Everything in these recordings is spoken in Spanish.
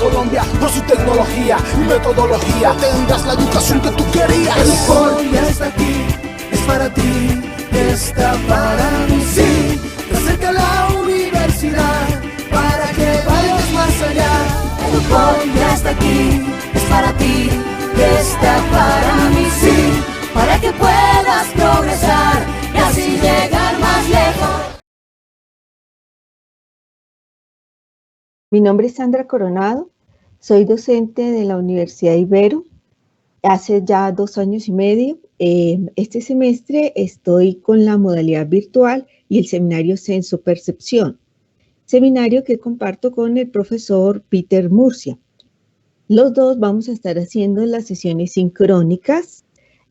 Colombia por su tecnología y metodología. Tendrás la educación que tú querías. EduPol ya está aquí, es para ti, está para mí, sí. Te acerca a la universidad para que vayas más allá. EduPol ya está aquí, es para ti, está para mí, sí. Para que puedas progresar y así llegar más lejos. Mi nombre es Sandra Coronado, soy docente de la Universidad Ibero hace ya 2 años y medio. Este semestre estoy con la modalidad virtual y el seminario Sensopercepción, seminario que comparto con el profesor Peter Murcia. Los dos vamos a estar haciendo las sesiones sincrónicas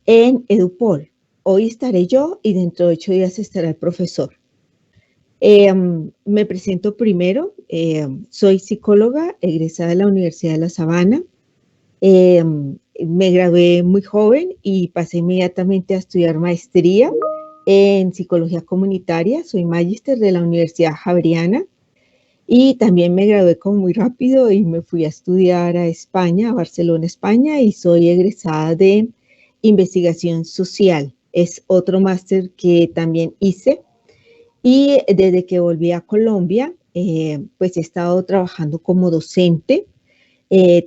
en EduPol. Hoy estaré yo y dentro de 8 días estará el profesor. Me presento primero, soy psicóloga egresada de la Universidad de La Sabana. Me gradué muy joven y pasé inmediatamente a estudiar maestría en psicología comunitaria. Soy magíster de la Universidad Javeriana y también me gradué como muy rápido y me fui a estudiar a España, a Barcelona, España, y soy egresada de investigación social. Es otro máster que también hice. Y desde que volví a Colombia, pues he estado trabajando como docente.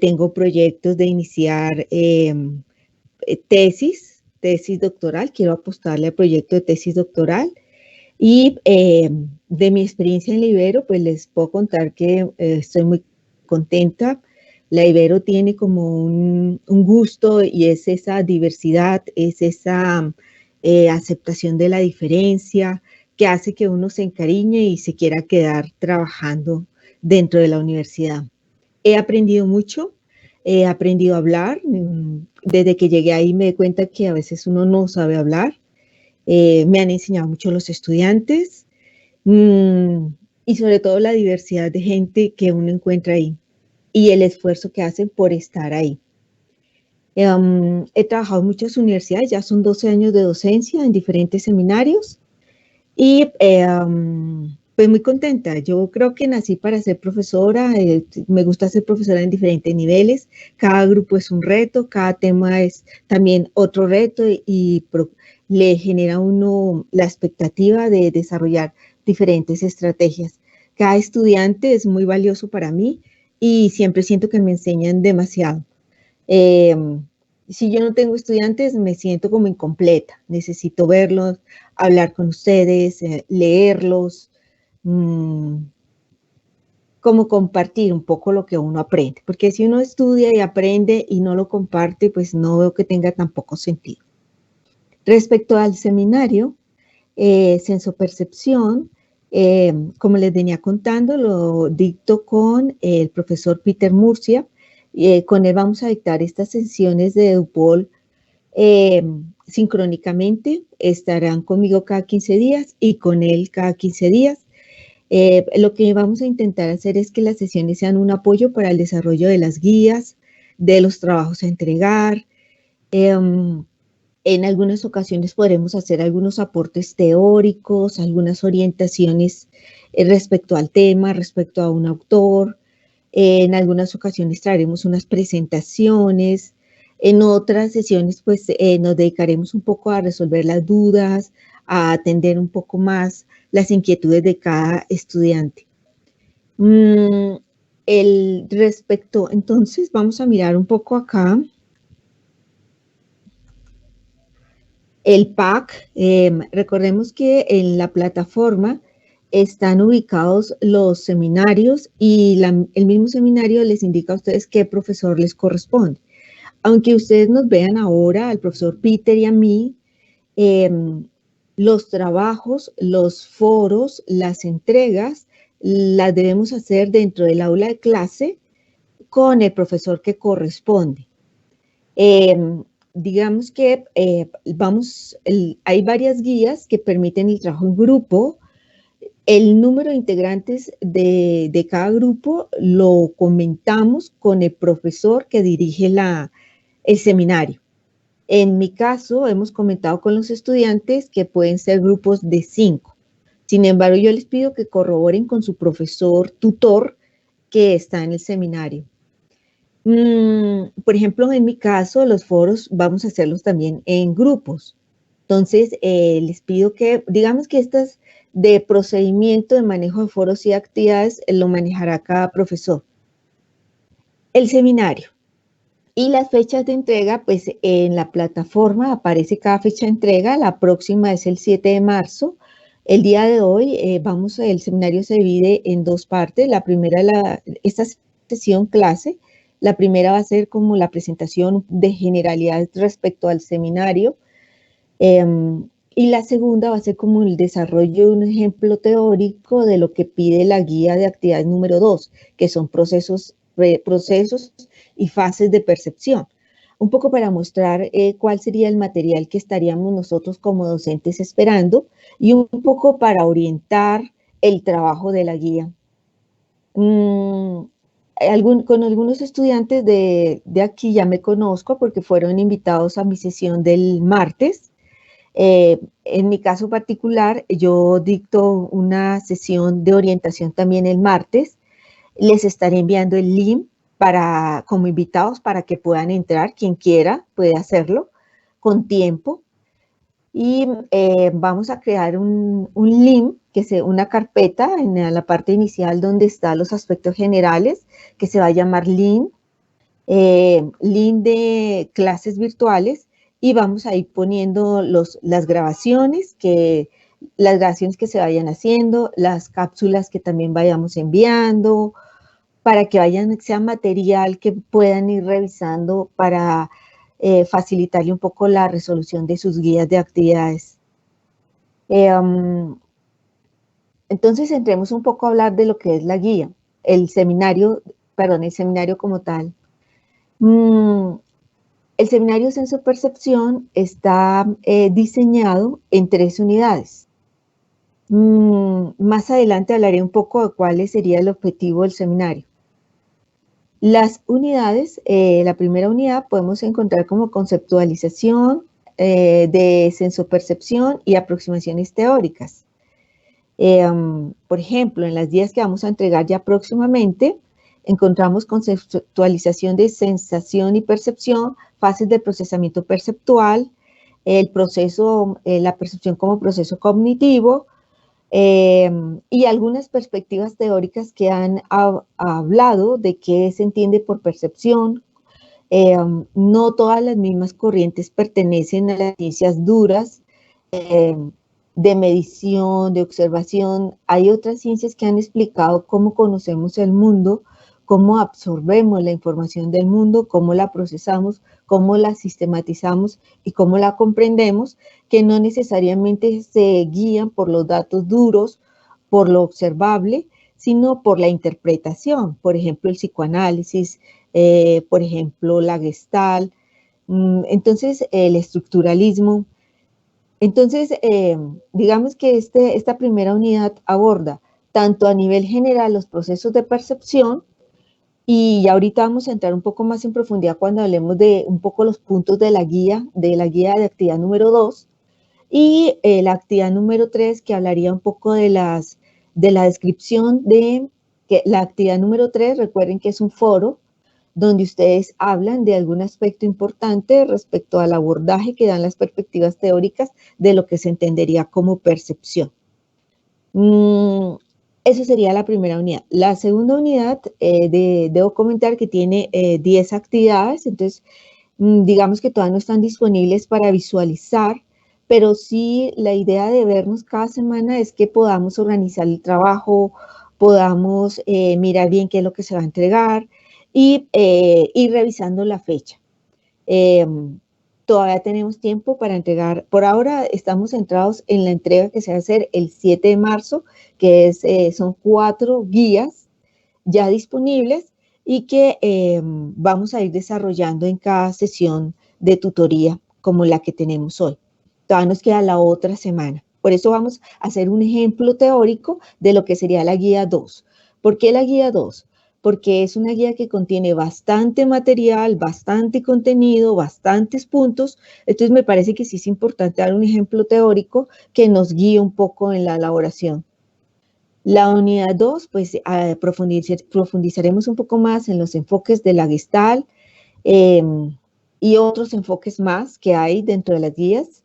Tengo proyectos de iniciar tesis doctoral. Quiero apostarle al proyecto de tesis doctoral. Y de mi experiencia en la Ibero, pues les puedo contar que estoy muy contenta. La Ibero tiene como un gusto y es esa diversidad, es esa aceptación de la diferencia, que hace que uno se encariñe y se quiera quedar trabajando dentro de la universidad. He aprendido mucho, he aprendido a hablar. Desde que llegué ahí me di cuenta que a veces uno no sabe hablar. Me han enseñado mucho los estudiantes y sobre todo la diversidad de gente que uno encuentra ahí y el esfuerzo que hacen por estar ahí. He trabajado en muchas universidades, ya son 12 años de docencia en diferentes seminarios. Y pues muy contenta. Yo creo que nací para ser profesora. Me gusta ser profesora en diferentes niveles. Cada grupo es un reto, cada tema es también otro reto y le genera a uno la expectativa de desarrollar diferentes estrategias. Cada estudiante es muy valioso para mí y siempre siento que me enseñan demasiado. Si yo no tengo estudiantes, me siento como incompleta. Necesito verlos, hablar con ustedes, leerlos, como compartir un poco lo que uno aprende. Porque si uno estudia y aprende y no lo comparte, pues no veo que tenga tampoco sentido. Respecto al seminario, Sensopercepción, como les venía contando, lo dicto con el profesor Peter Murcia. Con él vamos a dictar estas sesiones de EduPol sincrónicamente. Estarán conmigo cada 15 días y con él cada 15 días. Lo que vamos a intentar hacer es que las sesiones sean un apoyo para el desarrollo de las guías, de los trabajos a entregar. En algunas ocasiones podremos hacer algunos aportes teóricos, algunas orientaciones respecto al tema, respecto a un autor. En algunas ocasiones traeremos unas presentaciones. En otras sesiones, pues, nos dedicaremos un poco a resolver las dudas, a atender un poco más las inquietudes de cada estudiante. Entonces, vamos a mirar un poco acá. El PAC, recordemos que en la plataforma están ubicados los seminarios y el mismo seminario les indica a ustedes qué profesor les corresponde. Aunque ustedes nos vean ahora, al profesor Peter y a mí, los trabajos, los foros, las entregas, las debemos hacer dentro del aula de clase con el profesor que corresponde. Digamos que hay varias guías que permiten el trabajo en grupo. El número de integrantes de cada grupo lo comentamos con el profesor que dirige el seminario. En mi caso, hemos comentado con los estudiantes que pueden ser grupos de 5. Sin embargo, yo les pido que corroboren con su profesor tutor que está en el seminario. Por ejemplo, en mi caso, los foros vamos a hacerlos también en grupos. Entonces, les pido que, digamos que estas de procedimiento de manejo de foros y actividades lo manejará cada profesor. El seminario y las fechas de entrega, pues en la plataforma aparece cada fecha de entrega. La próxima es el 7 de marzo. El día de hoy, el seminario se divide en dos partes. La primera, esta sesión clase, la primera va a ser como la presentación de generalidades respecto al seminario. Y la segunda va a ser como el desarrollo de un ejemplo teórico de lo que pide la guía de actividades número 2, que son procesos y fases de percepción. Un poco para mostrar cuál sería el material que estaríamos nosotros como docentes esperando y un poco para orientar el trabajo de la guía. Con algunos estudiantes de aquí ya me conozco porque fueron invitados a mi sesión del martes. En mi caso particular, yo dicto una sesión de orientación también el martes. Les estaré enviando el link como invitados para que puedan entrar. Quien quiera puede hacerlo con tiempo. Y vamos a crear un link, una carpeta en la parte inicial donde están los aspectos generales, que se va a llamar link de clases virtuales, y vamos a ir poniendo las grabaciones que se vayan haciendo, las cápsulas que también vayamos enviando, para que sea material que puedan ir revisando para facilitarle un poco la resolución de sus guías de actividades. Entonces entremos un poco a hablar de lo que es la guía, el seminario como tal. El seminario Sensopercepción está diseñado en 3 unidades. Más adelante hablaré un poco de cuál sería el objetivo del seminario. Las unidades, la primera unidad podemos encontrar como conceptualización de sensopercepción y aproximaciones teóricas. Por ejemplo, en las guías que vamos a entregar ya próximamente, encontramos conceptualización de sensación y percepción, fases de procesamiento perceptual, la percepción como proceso cognitivo, y algunas perspectivas teóricas que han hablado de qué se entiende por percepción. No todas las mismas corrientes pertenecen a las ciencias duras, de medición, de observación. Hay otras ciencias que han explicado cómo conocemos el mundo, cómo absorbemos la información del mundo, cómo la procesamos, cómo la sistematizamos y cómo la comprendemos, que no necesariamente se guían por los datos duros, por lo observable, sino por la interpretación. Por ejemplo, el psicoanálisis, por ejemplo, la Gestalt, entonces el estructuralismo. Entonces, digamos que esta primera unidad aborda tanto a nivel general los procesos de percepción, y ahorita vamos a entrar un poco más en profundidad cuando hablemos de un poco los puntos de la guía de actividad número 2, y la actividad número 3, que hablaría un poco de la descripción de que la actividad número 3, recuerden que es un foro donde ustedes hablan de algún aspecto importante respecto al abordaje que dan las perspectivas teóricas de lo que se entendería como percepción. Eso sería la primera unidad. La segunda unidad, debo comentar que tiene 10 actividades, entonces digamos que todas no están disponibles para visualizar, pero sí la idea de vernos cada semana es que podamos organizar el trabajo, podamos mirar bien qué es lo que se va a entregar y ir revisando la fecha. Todavía tenemos tiempo para entregar. Por ahora estamos centrados en la entrega que se va a hacer el 7 de marzo, que son 4 guías ya disponibles y que vamos a ir desarrollando en cada sesión de tutoría como la que tenemos hoy. Todavía nos queda la otra semana. Por eso vamos a hacer un ejemplo teórico de lo que sería la guía 2. ¿Por qué la guía 2? Porque es una guía que contiene bastante material, bastante contenido, bastantes puntos. Entonces me parece que sí es importante dar un ejemplo teórico que nos guíe un poco en la elaboración. La unidad 2, pues profundizaremos un poco más en los enfoques de la Gestalt y otros enfoques más que hay dentro de las guías.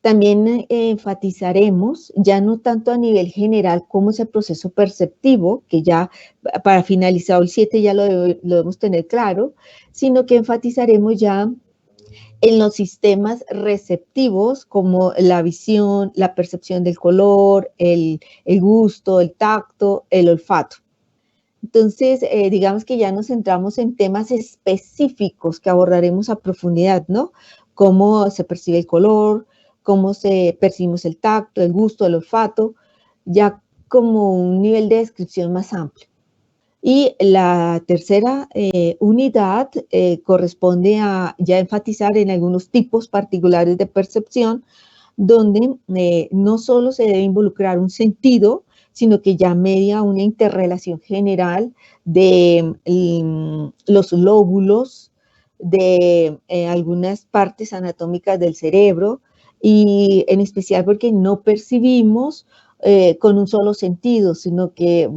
También enfatizaremos, ya no tanto a nivel general como ese proceso perceptivo, que ya para finalizado el 7 ya lo debemos tener claro, sino que enfatizaremos ya en los sistemas receptivos como la visión, la percepción del color, el gusto, el tacto, el olfato. Entonces, digamos que ya nos centramos en temas específicos que abordaremos a profundidad, ¿no? Cómo se percibe el color, cómo percibimos el tacto, el gusto, el olfato, ya como un nivel de descripción más amplio. Y la tercera unidad corresponde a ya enfatizar en algunos tipos particulares de percepción, donde no solo se debe involucrar un sentido, sino que ya media una interrelación general de los lóbulos, de algunas partes anatómicas del cerebro, y en especial porque no percibimos con un solo sentido, sino que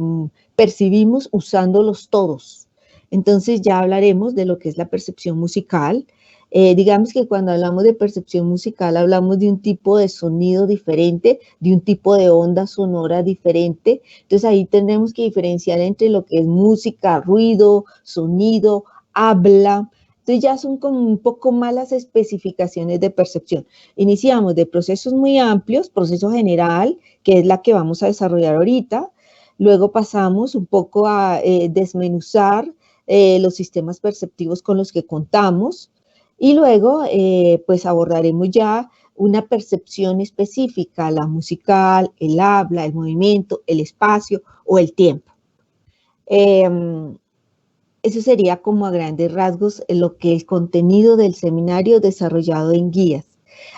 percibimos usándolos todos. Entonces ya hablaremos de lo que es la percepción musical. Digamos que cuando hablamos de percepción musical hablamos de un tipo de sonido diferente, de un tipo de onda sonora diferente. Entonces ahí tendremos que diferenciar entre lo que es música, ruido, sonido, habla. Entonces ya son como un poco más las especificaciones de percepción. Iniciamos de procesos muy amplios, proceso general, que es la que vamos a desarrollar ahorita. Luego pasamos un poco a desmenuzar los sistemas perceptivos con los que contamos y luego pues abordaremos ya una percepción específica, la musical, el habla, el movimiento, el espacio o el tiempo. Eso sería como a grandes rasgos lo que el contenido del seminario desarrollado en guías.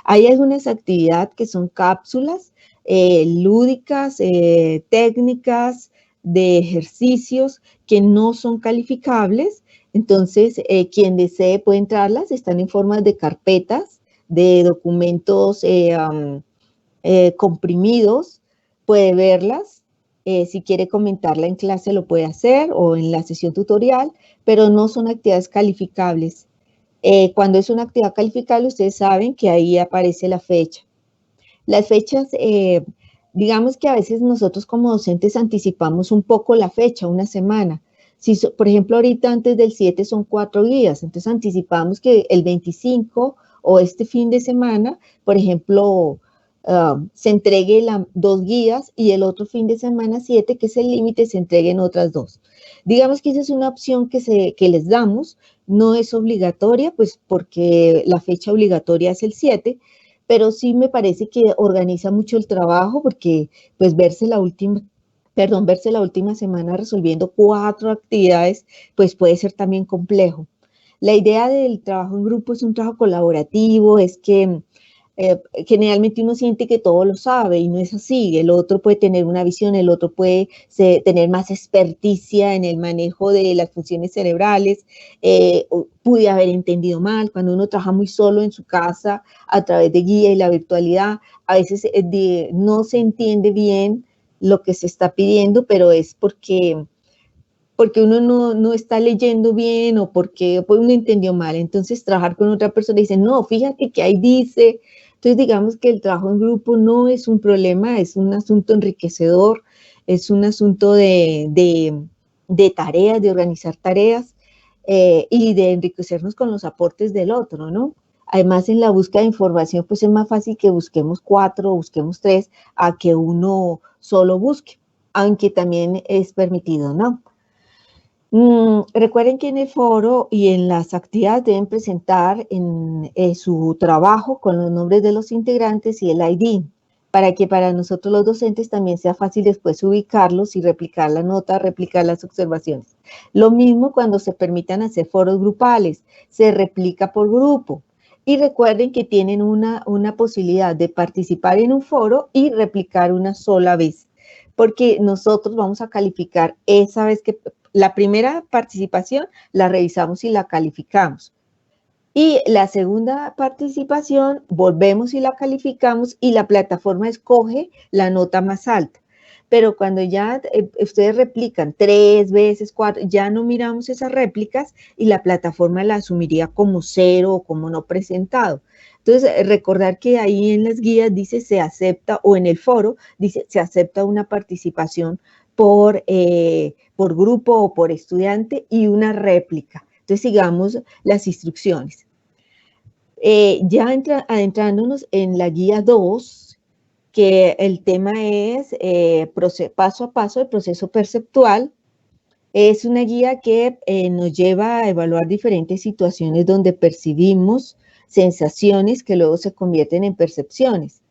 Hay algunas actividades que son cápsulas lúdicas, técnicas, de ejercicios que no son calificables. Entonces, quien desee puede entrarlas, están en forma de carpetas, de documentos comprimidos, puede verlas. Si quiere comentarla en clase lo puede hacer o en la sesión tutorial, pero no son actividades calificables. Cuando es una actividad calificable, ustedes saben que ahí aparece la fecha. Las fechas, digamos que a veces nosotros como docentes anticipamos un poco la fecha, una semana. Si, por ejemplo, ahorita antes del 7 son 4 días, entonces anticipamos que el 25 o este fin de semana, por ejemplo, se entregue 2 guías y el otro fin de semana 7, que es el límite, se entreguen otras 2. Digamos que esa es una opción que les damos, no es obligatoria, pues porque la fecha obligatoria es el 7, pero sí me parece que organiza mucho el trabajo porque pues verse la última semana resolviendo 4 actividades, pues puede ser también complejo. La idea del trabajo en grupo es un trabajo colaborativo, es que generalmente uno siente que todo lo sabe y no es así. El otro puede tener una visión, el otro puede tener más experticia en el manejo de las funciones cerebrales, pude haber entendido mal. Cuando uno trabaja muy solo en su casa a través de guía y la virtualidad, a veces no se entiende bien lo que se está pidiendo, pero es porque uno no está leyendo bien o porque pues uno entendió mal. Entonces trabajar con otra persona y dice, no, fíjate que ahí dice. Entonces digamos que el trabajo en grupo no es un problema, es un asunto enriquecedor, es un asunto de tareas, de organizar tareas y de enriquecernos con los aportes del otro, ¿no? Además, en la búsqueda de información, pues es más fácil que busquemos 4 o busquemos 3 a que uno solo busque, aunque también es permitido, ¿no? Recuerden que en el foro y en las actividades deben presentar su trabajo con los nombres de los integrantes y el ID, para que para nosotros los docentes también sea fácil después ubicarlos y replicar la nota, replicar las observaciones. Lo mismo cuando se permitan hacer foros grupales, se replica por grupo. Y recuerden que tienen una posibilidad de participar en un foro y replicar una sola vez, porque nosotros vamos a calificar esa vez que la primera participación la revisamos y la calificamos. Y la segunda participación volvemos y la calificamos y la plataforma escoge la nota más alta. pero cuando ya ustedes replican 3 veces, 4, ya no miramos esas réplicas y la plataforma la asumiría como 0 o como no presentado. Entonces, recordar que ahí en las guías dice se acepta, o en el foro dice se acepta una participación por grupo o por estudiante y una réplica. Entonces, sigamos las instrucciones. Ya adentrándonos en la guía 2, que el tema es paso a paso el proceso perceptual. Es una guía que nos lleva a evaluar diferentes situaciones donde percibimos sensaciones que luego se convierten en percepciones.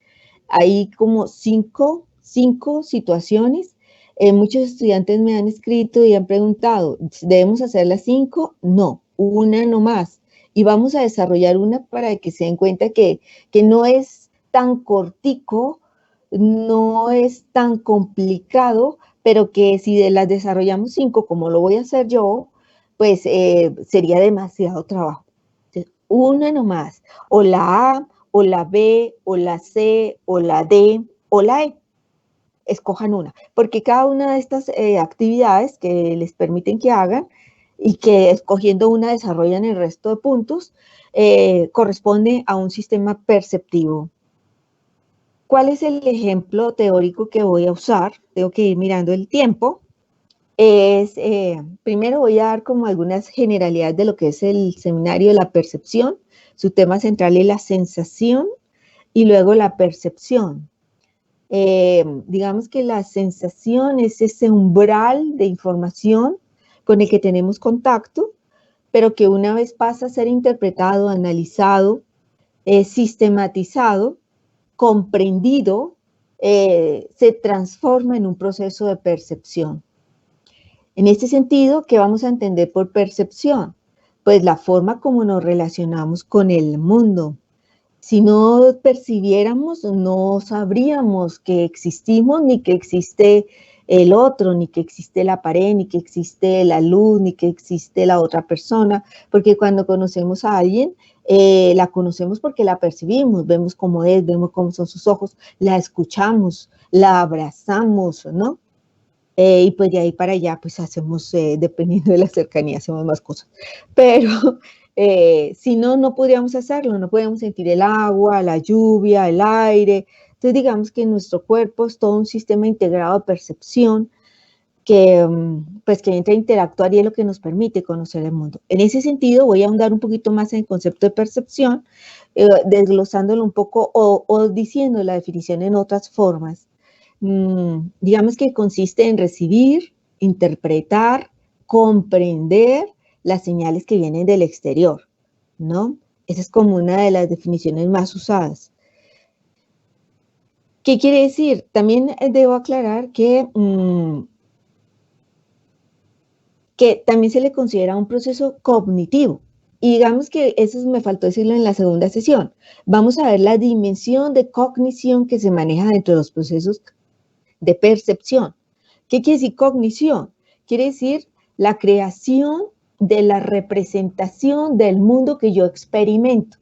Hay como cinco situaciones. Muchos estudiantes me han escrito y han preguntado, ¿debemos hacer las 5? No, una nomás. Y vamos a desarrollar una para que se den cuenta que no es tan cortico, no es tan complicado, pero que si las desarrollamos 5, como lo voy a hacer yo, pues sería demasiado trabajo. Entonces, una nomás, o la A, o la B, o la C, o la D, o la E. Escojan una, porque cada una de estas actividades que les permiten que hagan y que escogiendo una desarrollan el resto de puntos, corresponde a un sistema perceptivo. ¿Cuál es el ejemplo teórico que voy a usar? Tengo que ir mirando el tiempo. Primero voy a dar como algunas generalidades de lo que es el seminario de la percepción. Su tema central es la sensación y luego la percepción. Digamos que la sensación es ese umbral de información con el que tenemos contacto, pero que una vez pasa a ser interpretado, analizado, sistematizado, comprendido, se transforma en un proceso de percepción. En este sentido, ¿qué vamos a entender por percepción? Pues la forma como nos relacionamos con el mundo. Si no percibiéramos, no sabríamos que existimos, ni que existe el otro, ni que existe la pared, ni que existe la luz, ni que existe la otra persona, porque cuando conocemos a alguien, la conocemos porque la percibimos, vemos cómo es, vemos cómo son sus ojos, la escuchamos, la abrazamos, ¿no? Y pues de ahí para allá, pues hacemos, dependiendo de la cercanía, hacemos más cosas. Pero si no, no podríamos hacerlo, no podríamos sentir el agua, la lluvia, el aire. Entonces, digamos que nuestro cuerpo es todo un sistema integrado de percepción que, pues, que entra a interactuar y es lo que nos permite conocer el mundo. En ese sentido, voy a ahondar un poquito más en el concepto de percepción, desglosándolo un poco o diciendo la definición en otras formas. Digamos que consiste en recibir, interpretar, comprender las señales que vienen del exterior, ¿no? Esa es como una de las definiciones más usadas. ¿Qué quiere decir? También debo aclarar que también se le considera un proceso cognitivo. Y digamos que eso me faltó decirlo en la segunda sesión. Vamos a ver la dimensión de cognición que se maneja dentro de los procesos de percepción. ¿Qué quiere decir cognición? Quiere decir la creación de la representación del mundo que yo experimento.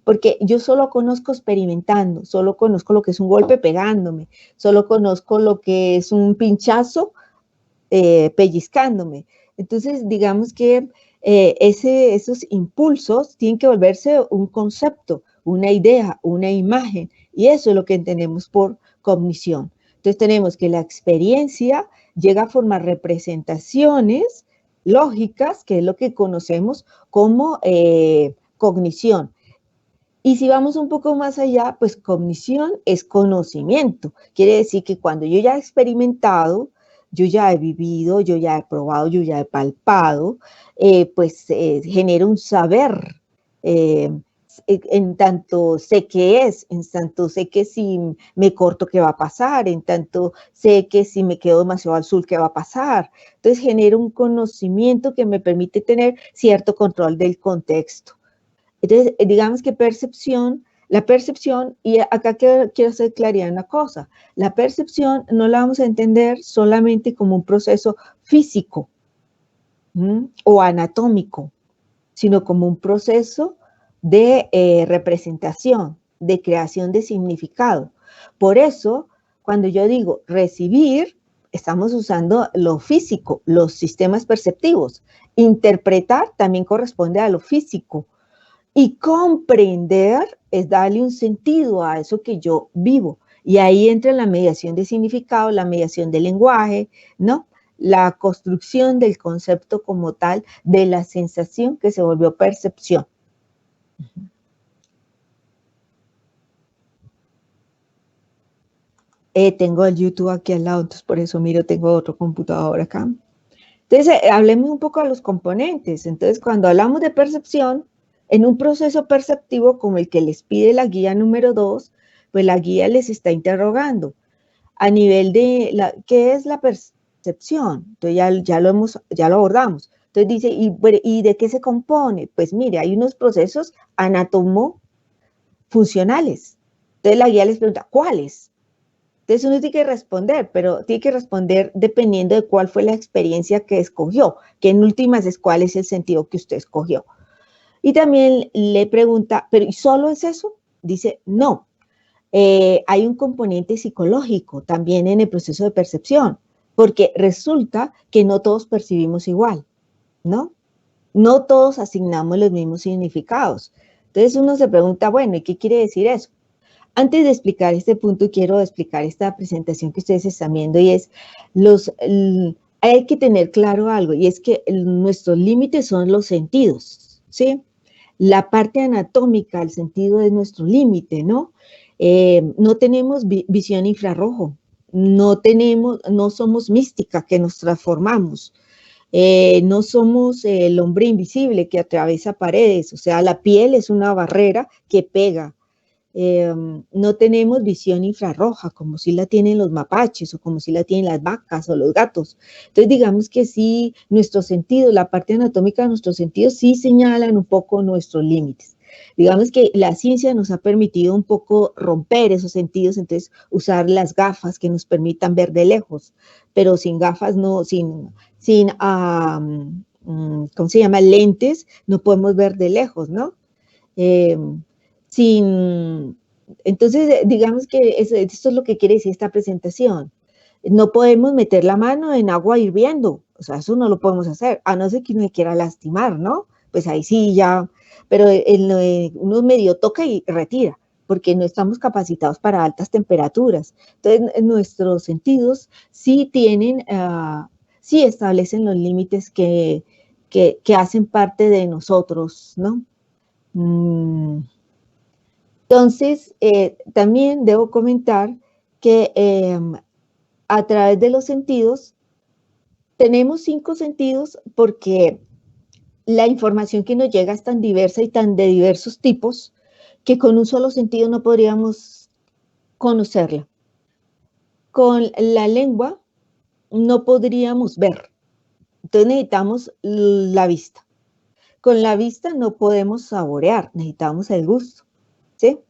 Porque yo solo conozco experimentando, solo conozco lo que es un golpe pegándome, solo conozco lo que es un pinchazo pellizcándome. Entonces, digamos que esos impulsos tienen que volverse un concepto, una idea, una imagen, y eso es lo que entendemos por cognición. Entonces tenemos que la experiencia llega a formar representaciones lógicas, que es lo que conocemos como cognición. Y si vamos un poco más allá, pues cognición es conocimiento. Quiere decir que cuando yo ya he experimentado, yo ya he vivido, yo ya he probado, yo ya he palpado, pues genera un saber. En tanto sé qué es, en tanto sé que si me corto, ¿qué va a pasar? En tanto sé que si me quedo demasiado al sur, ¿qué va a pasar? Entonces genera un conocimiento que me permite tener cierto control del contexto. Entonces, digamos que la percepción, y acá quiero hacer claridad en una cosa, la percepción no la vamos a entender solamente como un proceso físico o anatómico, sino como un proceso de representación, de creación de significado. Por eso, cuando yo digo recibir, estamos usando lo físico, los sistemas perceptivos. Interpretar también corresponde a lo físico. Y comprender es darle un sentido a eso que yo vivo. Y ahí entra la mediación de significado, la mediación del lenguaje, ¿no? La construcción del concepto como tal, de la sensación que se volvió percepción. Tengo el YouTube aquí al lado, entonces por eso miro, tengo otro computador acá. Entonces, hablemos un poco de los componentes. Entonces, cuando hablamos de percepción, en un proceso perceptivo como el que les pide la guía número 2, pues la guía les está interrogando a nivel de, ¿qué es la percepción? Entonces, ya lo abordamos. Entonces dice, ¿y de qué se compone? Pues mire, hay unos procesos anatomofuncionales. Entonces, la guía les pregunta, ¿cuáles? Entonces uno tiene que responder, pero tiene que responder dependiendo de cuál fue la experiencia que escogió, que en últimas es cuál es el sentido que usted escogió. Y también le pregunta, ¿pero y solo es eso? Dice, no. Hay un componente psicológico también en el proceso de percepción, porque resulta que no todos percibimos igual, ¿no? No todos asignamos los mismos significados. Entonces uno se pregunta, bueno, ¿y qué quiere decir eso? Antes de explicar este punto, quiero explicar esta presentación que ustedes están viendo y es, hay que tener claro algo, y es que nuestros límites son los sentidos, ¿sí? La parte anatómica, el sentido es nuestro límite, ¿no? No tenemos visión infrarrojo, no somos mística que nos transformamos, no somos el hombre invisible que atraviesa paredes, o sea, la piel es una barrera que pega. No tenemos visión infrarroja como si la tienen los mapaches o como si la tienen las vacas o los gatos. Entonces digamos que sí, nuestros sentidos, la parte anatómica de nuestros sentidos sí señalan un poco nuestros límites. Digamos que la ciencia nos ha permitido un poco romper esos sentidos, entonces usar las gafas que nos permitan ver de lejos, pero sin gafas, no, ¿cómo se llama? Lentes, no podemos ver de lejos, ¿no? Entonces, digamos que esto es lo que quiere decir esta presentación. No podemos meter la mano en agua hirviendo, o sea, eso no lo podemos hacer, a no ser que uno me quiera lastimar, ¿no? Pues ahí sí ya, pero uno medio toca y retira, porque no estamos capacitados para altas temperaturas. Entonces, nuestros sentidos sí tienen, sí establecen los límites que hacen parte de nosotros, ¿no? Entonces, también debo comentar que a través de los sentidos, tenemos 5 sentidos porque la información que nos llega es tan diversa y tan de diversos tipos que con un solo sentido no podríamos conocerla. Con la lengua no podríamos ver, entonces necesitamos la vista. Con la vista no podemos saborear, necesitamos el gusto, ¿sí?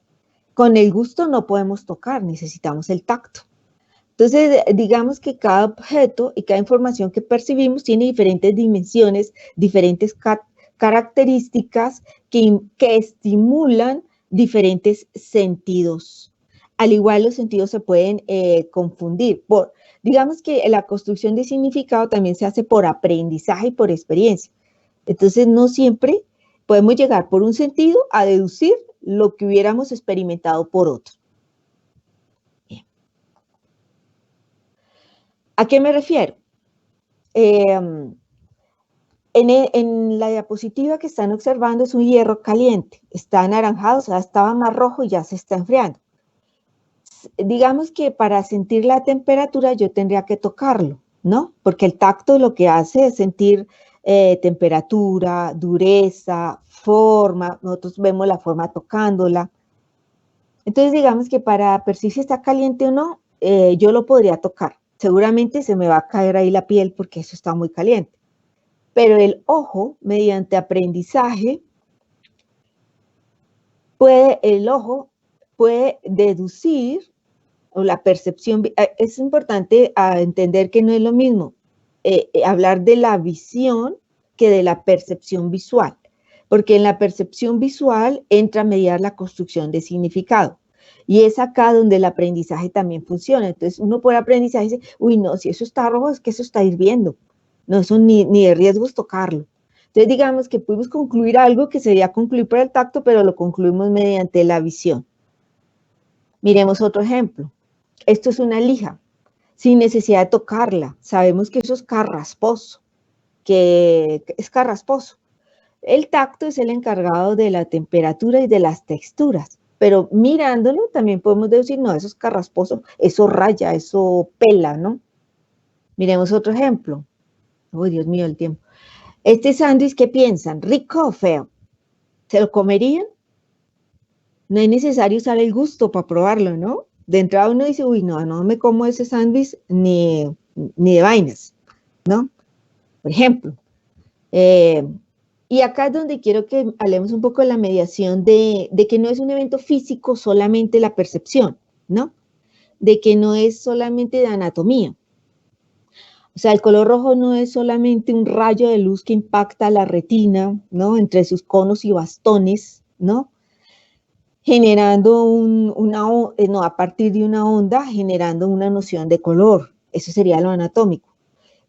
Con el gusto no podemos tocar, necesitamos el tacto. Entonces, digamos que cada objeto y cada información que percibimos tiene diferentes dimensiones, diferentes características que estimulan diferentes sentidos. Al igual, los sentidos se pueden confundir. Digamos que la construcción de significado también se hace por aprendizaje y por experiencia. Entonces, no siempre podemos llegar por un sentido a deducir lo que hubiéramos experimentado por otro. Bien. ¿A qué me refiero? En la diapositiva que están observando es un hierro caliente, está anaranjado, o sea, estaba más rojo y ya se está enfriando. Digamos que para sentir la temperatura yo tendría que tocarlo, ¿no? Porque el tacto lo que hace es sentir temperatura, dureza, forma, nosotros vemos la forma tocándola. Entonces, digamos que para percibir si está caliente o no, yo lo podría tocar. Seguramente se me va a caer ahí la piel porque eso está muy caliente. Pero el ojo, mediante aprendizaje, el ojo puede deducir, o la percepción, es importante entender que no es lo mismo hablar de la visión que de la percepción visual, porque en la percepción visual entra a mediar la construcción de significado. Y es acá donde el aprendizaje también funciona. Entonces uno por aprendizaje dice, uy, no, si eso está rojo es que eso está hirviendo. No, eso ni de riesgo es tocarlo. Entonces digamos que pudimos concluir algo que sería concluir por el tacto, pero lo concluimos mediante la visión. Miremos otro ejemplo. Esto es una lija, sin necesidad de tocarla. Sabemos que eso es carrasposo, que es carrasposo. El tacto es el encargado de la temperatura y de las texturas, pero mirándolo también podemos decir, no, eso es carrasposo, eso raya, eso pela, ¿no? Miremos otro ejemplo. Uy, Dios mío, el tiempo. Este sándwich, ¿qué piensan? ¿Rico o feo? ¿Se lo comerían? No es necesario usar el gusto para probarlo, ¿no? De entrada uno dice, uy, no, no me como ese sándwich ni de vainas, ¿no? Por ejemplo. Y acá es donde quiero que hablemos un poco de la mediación de que no es un evento físico solamente la percepción, ¿no? De que no es solamente de anatomía. O sea, el color rojo no es solamente un rayo de luz que impacta la retina, ¿no? Entre sus conos y bastones, ¿no? Generando no, a partir de una onda, generando una noción de color. Eso sería lo anatómico.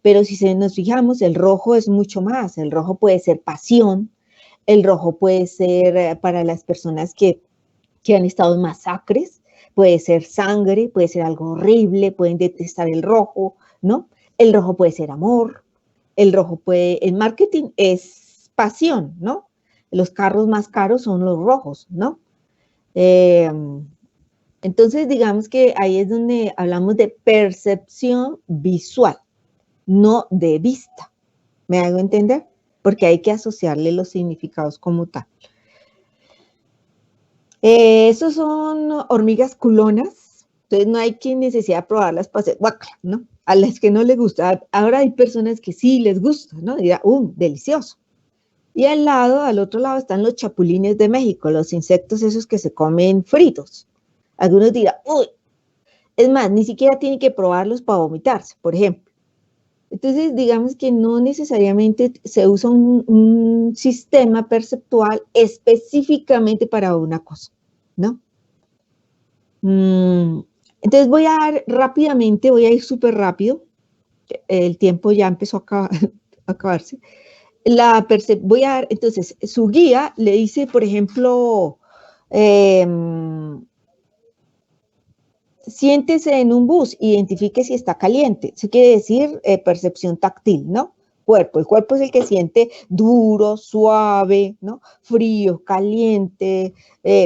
Pero si nos fijamos, el rojo es mucho más. El rojo puede ser pasión, el rojo puede ser para las personas que han estado en masacres, puede ser sangre, puede ser algo horrible, pueden detestar el rojo, ¿no? El rojo puede ser amor, el rojo puede, en marketing es pasión, ¿no? Los carros más caros son los rojos, ¿no? Entonces, digamos que ahí es donde hablamos de percepción visual, no de vista. ¿Me hago entender? Porque hay que asociarle los significados como tal. Esos son hormigas culonas, entonces no hay que necesidad de probarlas para hacer guacala, ¿no? A las que no les gusta. Ahora hay personas que sí les gusta, ¿no? Dirá, delicioso. Y al otro lado están los chapulines de México, los insectos esos que se comen fritos. Algunos dirán, uy, es más, ni siquiera tienen que probarlos para vomitarse, por ejemplo. Entonces, digamos que no necesariamente se usa un sistema perceptual específicamente para una cosa, ¿no? Entonces voy a dar rápidamente, voy a ir súper rápido, el tiempo ya empezó a acabarse. Voy a dar, entonces, su guía le dice, por ejemplo, siéntese en un bus, identifique si está caliente. Eso quiere decir percepción táctil, ¿no? Cuerpo. El cuerpo es el que siente duro, suave, ¿no? Frío, caliente,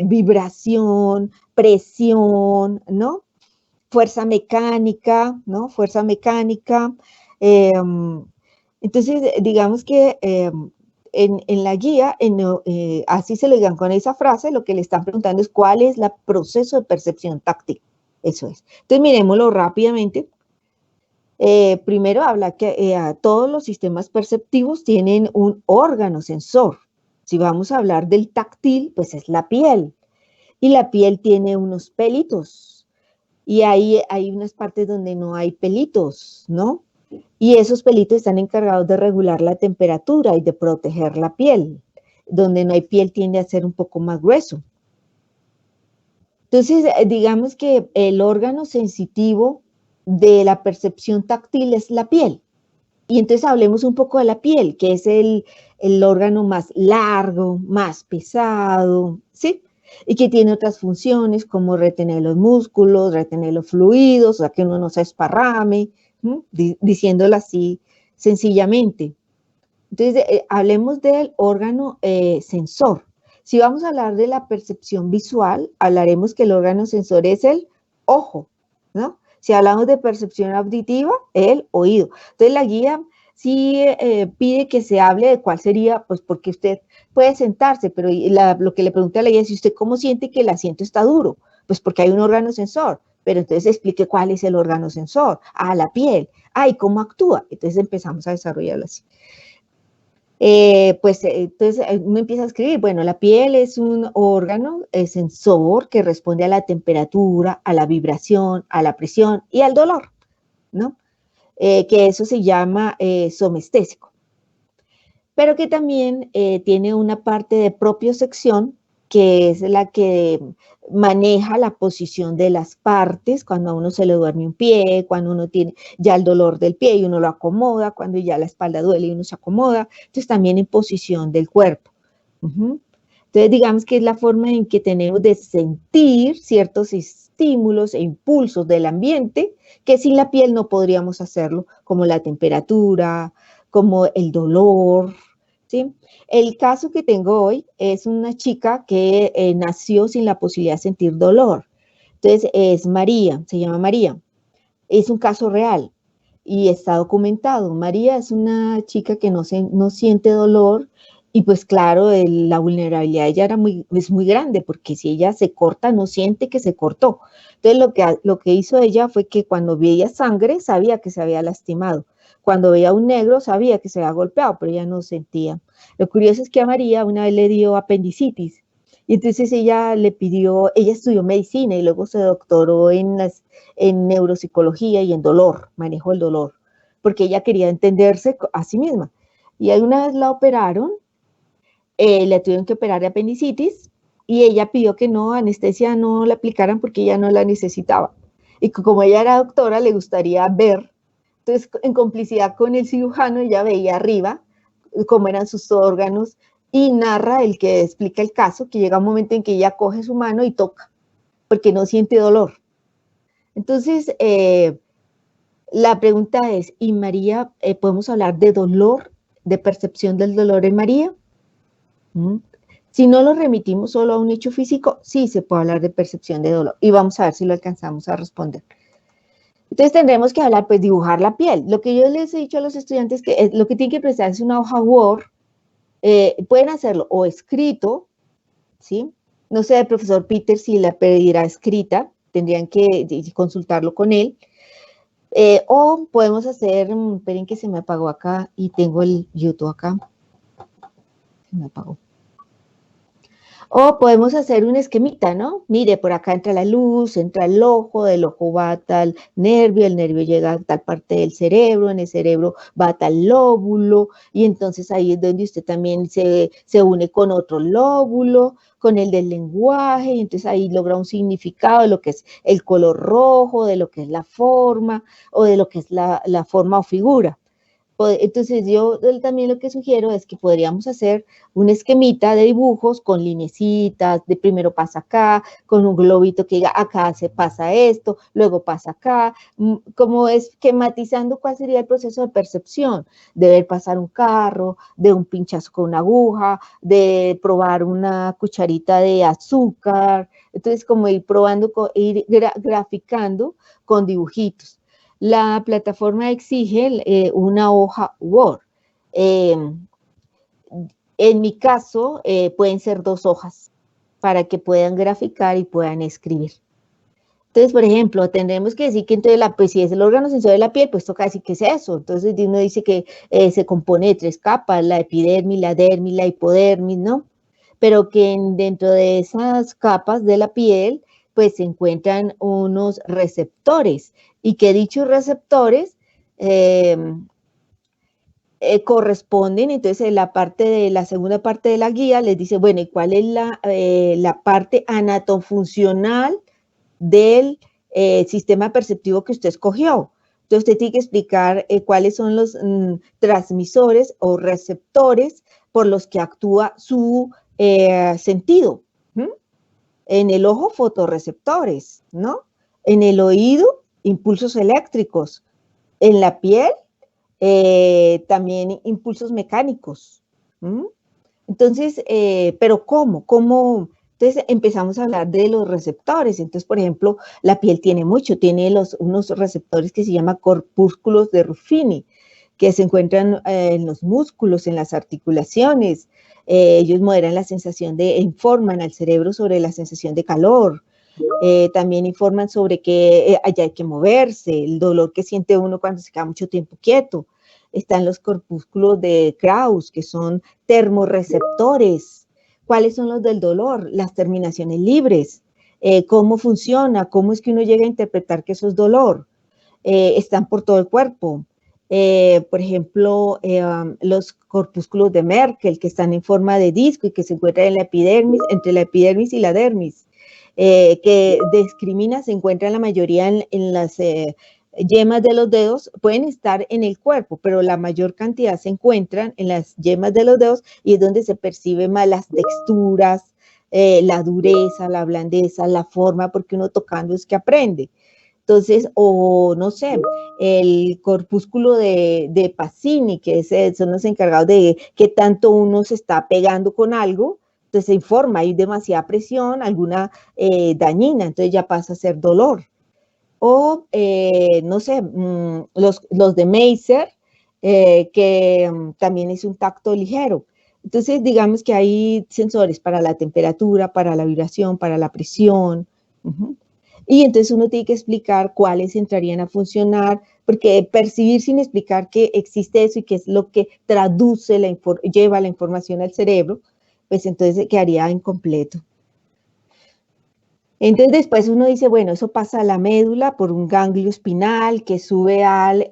vibración, presión, ¿no? Fuerza mecánica, ¿no? Fuerza mecánica. Entonces, digamos que en la guía, así se le digan con esa frase, lo que le están preguntando es cuál es el proceso de percepción táctil. Eso es. Entonces, miremoslo rápidamente. Primero habla que todos los sistemas perceptivos tienen un órgano sensor. Si vamos a hablar del táctil, pues es la piel. Y la piel tiene unos pelitos. Y ahí hay unas partes donde no hay pelitos, ¿no? Y esos pelitos están encargados de regular la temperatura y de proteger la piel. Donde no hay piel tiende a ser un poco más grueso. Entonces, digamos que el órgano sensitivo de la percepción táctil es la piel. Y entonces hablemos un poco de la piel, que es el órgano más largo, más pesado, ¿sí? Y que tiene otras funciones como retener los músculos, retener los fluidos, o sea, que uno no se esparrame, diciéndolo así sencillamente. Entonces, hablemos del órgano sensor. Si vamos a hablar de la percepción visual, hablaremos que el órgano sensor es el ojo, ¿no? Si hablamos de percepción auditiva, el oído. Entonces, la guía sí pide que se hable de cuál sería, pues porque usted puede sentarse, pero lo que le pregunta a la guía es, ¿usted cómo siente que el asiento está duro? Pues porque hay un órgano sensor, pero entonces explique cuál es el órgano sensor. La piel. ¿Y cómo actúa? Entonces empezamos a desarrollarlo así. Entonces uno empieza a escribir, bueno, la piel es un órgano sensor que responde a la temperatura, a la vibración, a la presión y al dolor, ¿no? Que eso se llama somestésico, pero que también tiene una parte de propiocepción que es la que maneja la posición de las partes, cuando a uno se le duerme un pie, cuando uno tiene ya el dolor del pie y uno lo acomoda, cuando ya la espalda duele y uno se acomoda, entonces también en posición del cuerpo. Entonces digamos que es la forma en que tenemos de sentir ciertos estímulos e impulsos del ambiente que sin la piel no podríamos hacerlo, como la temperatura, como el dolor, ¿sí? El caso que tengo hoy es una chica que nació sin la posibilidad de sentir dolor. Entonces es María, se llama María. Es un caso real y está documentado. María es una chica que no siente dolor y pues claro, la vulnerabilidad de ella es muy grande porque si ella se corta no siente que se cortó. Entonces lo que hizo ella fue que cuando veía sangre sabía que se había lastimado. Cuando veía un negro sabía que se había golpeado, pero ella no sentía. Lo curioso es que a María una vez le dio apendicitis y entonces ella estudió medicina y luego se doctoró en neuropsicología y en dolor, manejo del dolor, porque ella quería entenderse a sí misma. Y una vez la operaron, le tuvieron que operar de apendicitis y ella pidió que anestesia no la aplicaran porque ella no la necesitaba. Y como ella era doctora, le gustaría ver. Entonces, en complicidad con el cirujano, ella veía arriba cómo eran sus órganos y narra el que explica el caso, que llega un momento en que ella coge su mano y toca, porque no siente dolor. Entonces, la pregunta es, ¿y María, podemos hablar de dolor, de percepción del dolor en María? Si no lo remitimos solo a un hecho físico, sí se puede hablar de percepción de dolor. Y vamos a ver si lo alcanzamos a responder. Entonces tendremos que hablar, pues dibujar la piel. Lo que yo les he dicho a los estudiantes que lo que tienen que presentar es una hoja Word. Pueden hacerlo o escrito, ¿sí? No sé, el profesor Peter si la pedirá escrita, tendrían que consultarlo con él. O podemos hacer, esperen que se me apagó acá y tengo el YouTube acá. Se me apagó. O podemos hacer un esquemita, ¿no? Mire, por acá entra la luz, entra el ojo, del ojo va a tal nervio, el nervio llega a tal parte del cerebro, en el cerebro va a tal lóbulo, y entonces ahí es donde usted también se une con otro lóbulo, con el del lenguaje, y entonces ahí logra un significado de lo que es el color rojo, de lo que es la forma, o de lo que es la forma o figura. Entonces yo también lo que sugiero es que podríamos hacer un esquemita de dibujos con linecitas, de primero pasa acá, con un globito que diga acá se pasa esto, luego pasa acá, como esquematizando cuál sería el proceso de percepción, de ver pasar un carro, de un pinchazo con una aguja, de probar una cucharita de azúcar, entonces como ir probando, ir graficando con dibujitos. La plataforma exige una hoja Word. En mi caso, pueden ser 2 hojas para que puedan graficar y puedan escribir. Entonces, por ejemplo, tendremos que decir que entonces pues, si es el órgano sensorial de la piel, pues toca decir qué es eso. Entonces uno dice que se compone de 3 capas, la epidermis, la dermis, la hipodermis, ¿no? Pero que dentro de esas capas de la piel, pues se encuentran unos receptores y que dichos receptores corresponden, entonces en la segunda parte de la guía les dice, bueno, ¿y cuál es la parte anatofuncional del sistema perceptivo que usted escogió? Entonces usted tiene que explicar cuáles son los transmisores o receptores por los que actúa su sentido. En el ojo, fotorreceptores, ¿no? En el oído, impulsos eléctricos. En la piel, también impulsos mecánicos. Entonces, ¿pero cómo? Entonces empezamos a hablar de los receptores. Entonces, por ejemplo, la piel tiene unos receptores que se llaman corpúsculos de Ruffini, que se encuentran en los músculos, en las articulaciones. Ellos moderan la sensación informan al cerebro sobre la sensación de calor. También informan sobre que allá hay que moverse, el dolor que siente uno cuando se queda mucho tiempo quieto. Están los corpúsculos de Krauss, que son termorreceptores. ¿Cuáles son los del dolor? Las terminaciones libres. ¿Cómo funciona? ¿Cómo es que uno llega a interpretar que eso es dolor? Están por todo el cuerpo. por ejemplo, los corpúsculos de Merkel, que están en forma de disco y que se encuentran en la epidermis, entre la epidermis y la dermis, que discrimina, se encuentra la mayoría en las yemas de los dedos, pueden estar en el cuerpo, pero la mayor cantidad se encuentran en las yemas de los dedos y es donde se percibe más las texturas, la dureza, la blandeza, la forma, porque uno tocando es que aprende. Entonces, o no sé, el corpúsculo de Pacini, que son los encargados de qué tanto uno se está pegando con algo, entonces se informa, hay demasiada presión, alguna dañina, entonces ya pasa a ser dolor. O, no sé, los de Meiser, que también es un tacto ligero. Entonces, digamos que hay sensores para la temperatura, para la vibración, para la presión. Y entonces uno tiene que explicar cuáles entrarían a funcionar, porque percibir sin explicar que existe eso y qué es lo que traduce, lleva la información al cerebro, pues entonces quedaría incompleto. Entonces después uno dice, bueno, eso pasa a la médula por un ganglio espinal que sube al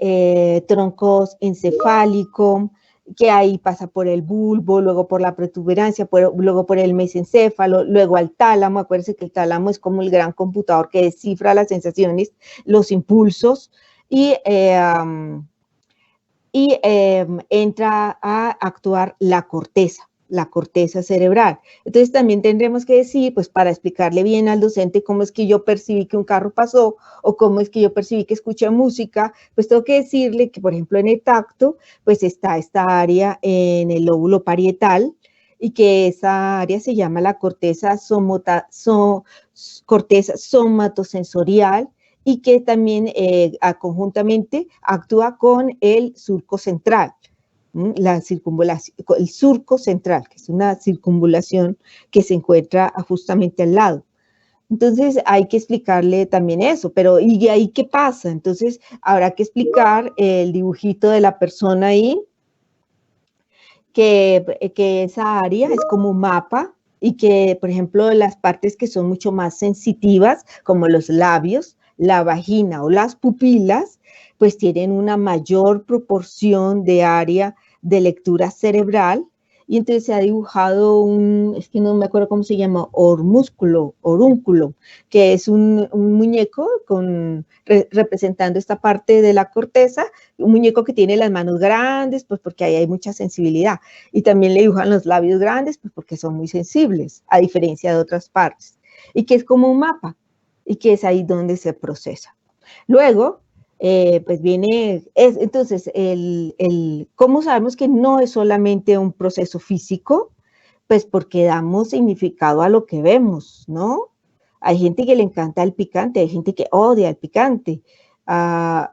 tronco encefálico, que ahí pasa por el bulbo, luego por la protuberancia, luego por el mesencéfalo, luego al tálamo. Acuérdense que el tálamo es como el gran computador que descifra las sensaciones, los impulsos, y entra a actuar la corteza cerebral. Entonces también tendremos que decir, pues para explicarle bien al docente cómo es que yo percibí que un carro pasó o cómo es que yo percibí que escuché música, pues tengo que decirle que, por ejemplo, en el tacto, pues está esta área en el lóbulo parietal y que esa área se llama la corteza somatosensorial y que también conjuntamente actúa con el surco central. La circunvalación, el surco central, que es una circunvalación que se encuentra justamente al lado. Entonces hay que explicarle también eso, pero ¿y ahí qué pasa? Entonces habrá que explicar el dibujito de la persona ahí, que esa área es como un mapa y que, por ejemplo, las partes que son mucho más sensitivas, como los labios, la vagina o las pupilas, pues tienen una mayor proporción de área de lectura cerebral, y entonces se ha dibujado es que no me acuerdo cómo se llama, orúnculo, que es un muñeco representando esta parte de la corteza, un muñeco que tiene las manos grandes, pues porque ahí hay mucha sensibilidad, y también le dibujan los labios grandes, pues porque son muy sensibles, a diferencia de otras partes, y que es como un mapa, y que es ahí donde se procesa. Luego, pues viene, entonces, ¿cómo sabemos que no es solamente un proceso físico? Pues porque damos significado a lo que vemos, ¿no? Hay gente que le encanta el picante, hay gente que odia el picante.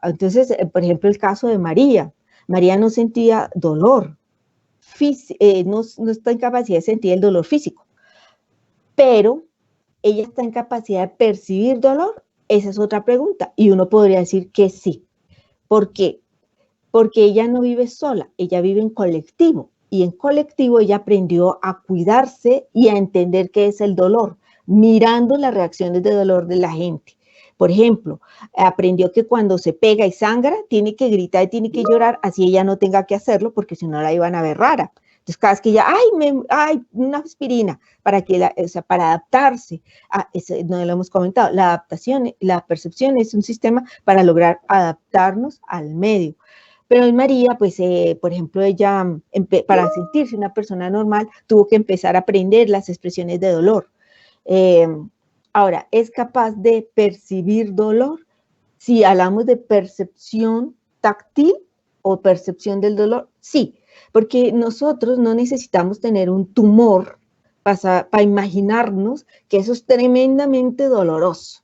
Entonces, por ejemplo, el caso de María. María no sentía dolor, no está en capacidad de sentir el dolor físico, pero ella está en capacidad de percibir dolor. Esa es otra pregunta, y uno podría decir que sí. ¿Por qué? Porque ella no vive sola, ella vive en colectivo, y en colectivo ella aprendió a cuidarse y a entender qué es el dolor, mirando las reacciones de dolor de la gente. Por ejemplo, aprendió que cuando se pega y sangra, tiene que gritar y tiene que llorar, así ella no tenga que hacerlo, porque si no la iban a ver rara. Entonces, cada vez que ella, ay, una aspirina, para adaptarse, no lo hemos comentado, la adaptación, la percepción es un sistema para lograr adaptarnos al medio. Pero en María, pues, por ejemplo, ella, para sentirse una persona normal, tuvo que empezar a aprender las expresiones de dolor. Ahora, ¿es capaz de percibir dolor? Si hablamos de percepción táctil o percepción del dolor, sí, porque nosotros no necesitamos tener un tumor para imaginarnos que eso es tremendamente doloroso.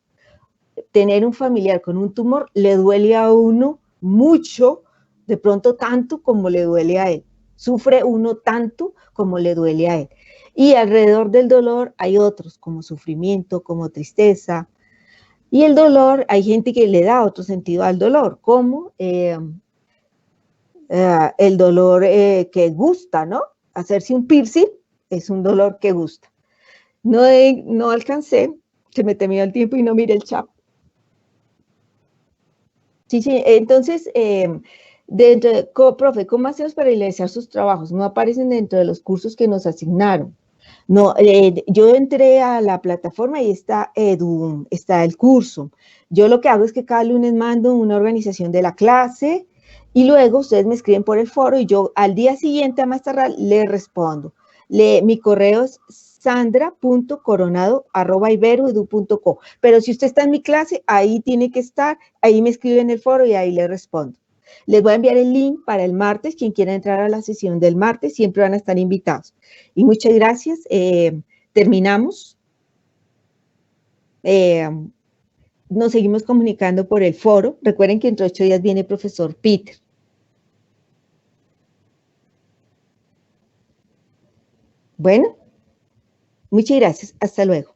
Tener un familiar con un tumor le duele a uno mucho, de pronto tanto como le duele a él. Sufre uno tanto como le duele a él. Y alrededor del dolor hay otros, como sufrimiento, como tristeza. Y el dolor, hay gente que le da otro sentido al dolor, como el dolor que gusta, ¿no? Hacerse un piercing es un dolor que gusta. No alcancé, se me terminó el tiempo y no miré el chat. Sí, entonces, Profe, ¿cómo hacemos para realizar sus trabajos? No aparecen dentro de los cursos que nos asignaron. No, yo entré a la plataforma y está está el curso. Yo lo que hago es que cada lunes mando una organización de la clase y luego ustedes me escriben por el foro y yo al día siguiente a más tardar les respondo. Mi correo es sandra.coronado@ibero.edu.co. Pero si usted está en mi clase, ahí tiene que estar, ahí me escribe en el foro y ahí le respondo. Les voy a enviar el link para el martes. Quien quiera entrar a la sesión del martes, siempre van a estar invitados. Y muchas gracias. Terminamos. Nos seguimos comunicando por el foro. Recuerden que entre 8 días viene el profesor Peter. Bueno, muchas gracias. Hasta luego.